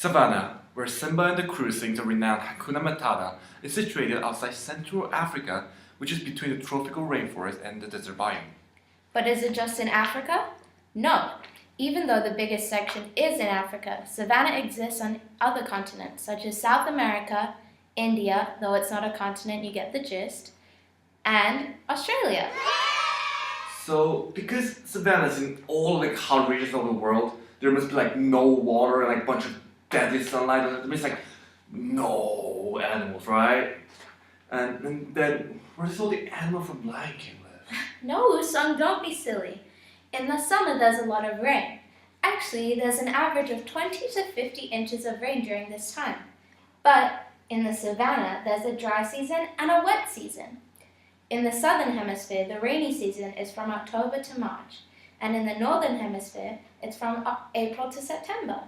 Savannah, where Simba and the crew sing the renowned Hakuna Matata, is situated outside Central Africa, which is between the tropical rainforest and the desert biome. But is it just in Africa? No. Even though the biggest section is in Africa, savanna exists on other continents such as South America, India, though it's not a continent, you get the gist, and Australia. So, because savanna is in all hot regions of the world, there must be no water and a bunch of deadly sunlight, and there means no animals, right? And then where does all the animal from Lion King live? No, Sung, don't be silly. In the summer, there's a lot of rain. Actually, there's an average of 20 to 50 inches of rain during this time. But in the savanna, there's a dry season and a wet season. In the southern hemisphere, the rainy season is from October to March, and in the northern hemisphere, it's from April to September.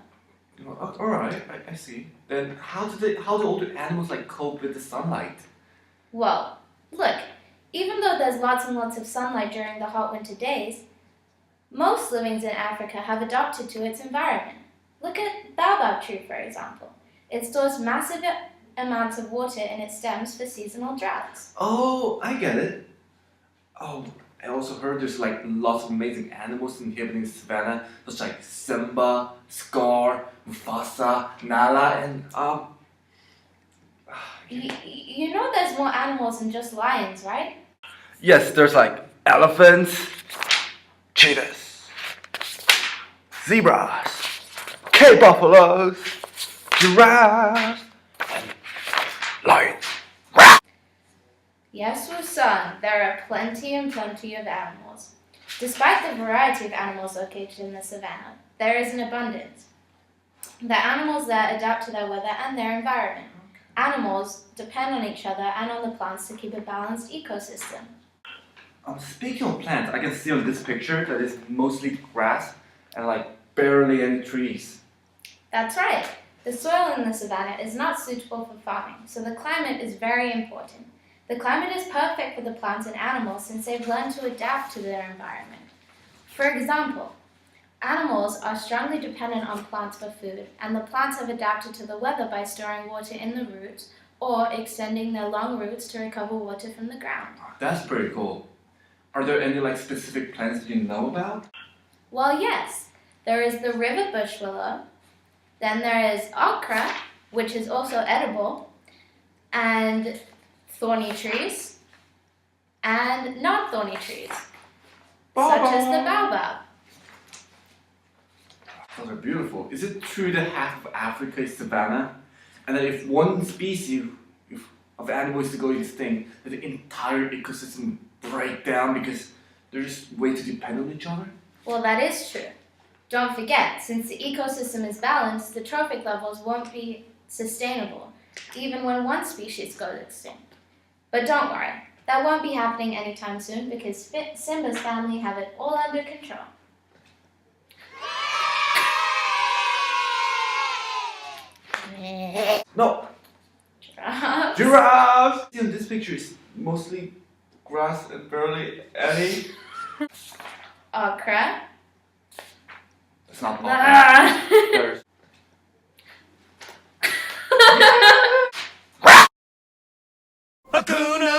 All right, I see. Then how do all the animals cope with the sunlight? Well, look, even though there's lots and lots of sunlight during the hot winter days, most livings in Africa have adapted to its environment. Look at baobab tree, for example. It stores massive amounts of water in its stems for seasonal droughts. Oh, I get it. Oh, I also heard there's lots of amazing animals inhabiting the savannah, such as Simba, Scar, Mufasa, Nala, and You know there's more animals than just lions, right? Yes, there's elephants, cheetahs, zebras, cave buffaloes, giraffes, and lions. Yes, Wusan, there are plenty and plenty of animals. Despite the variety of animals located in the savannah, there is an abundance. The animals there adapt to their weather and their environment. Animals depend on each other and on the plants to keep a balanced ecosystem. Speaking of plants, I can see on this picture that it's mostly grass and barely any trees. That's right. The soil in the savannah is not suitable for farming, so the climate is very important. The climate is perfect for the plants and animals since they've learned to adapt to their environment. For example, animals are strongly dependent on plants for food, and the plants have adapted to the weather by storing water in the roots or extending their long roots to recover water from the ground. That's pretty cool. Are there any specific plants that you know about? Well, yes. There is the river bush willow, then there is okra, which is also edible, and thorny trees, and non-thorny trees, such as the baobab. Those are beautiful. Is it true that half of Africa is savanna? And that if one species of animal is to go extinct, that the entire ecosystem break down because they're just way too dependent on each other? Well, that is true. Don't forget, since the ecosystem is balanced, the trophic levels won't be sustainable, even when one species goes extinct. But don't worry, that won't be happening anytime soon because Simba's family have it all under control. No! Giraffes. Giraffes! See, in this picture, it's mostly grass and barely any. Okra. It's not all Ah. There's Hakuna